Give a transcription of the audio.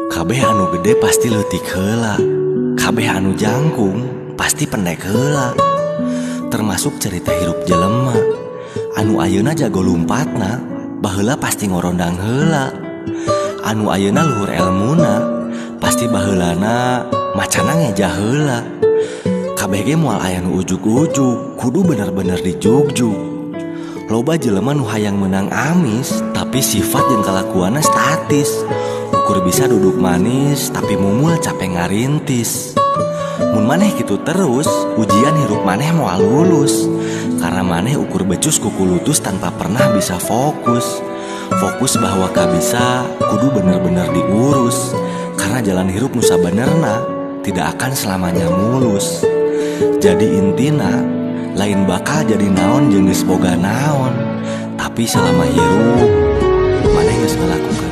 Kabeh anu gede pasti leutik heula, kabeh anu jangkung pasti pendek heula. Termasuk cerita hirup jelema anu ayeuna jago lumpatna, baheula pasti ngorondang heula. Anu ayeuna luhur elmuna, pasti baheulana macana ngejah heula. Kabeh ge moal aya nu ujug-ujug, kudu bener-bener dijugjug. Loba jelema nu hayang menang amis, tapi sifat jeung kalakuanna statis. Ukur bisa duduk manis, tapi mumul capek ngarintis. Mun maneh gitu terus, ujian hirup maneh moal lulus. Karena maneh ukur becus kuku lutus tanpa pernah bisa fokus. Fokus bahwa kabisa kudu bener-bener diurus. Karena jalan hirup nu sabenerna tidak akan selamanya mulus. Jadi intina, lain bakal jadi naon jeung geus boga naon. Tapi selama hirup maneh geus ngalakukeun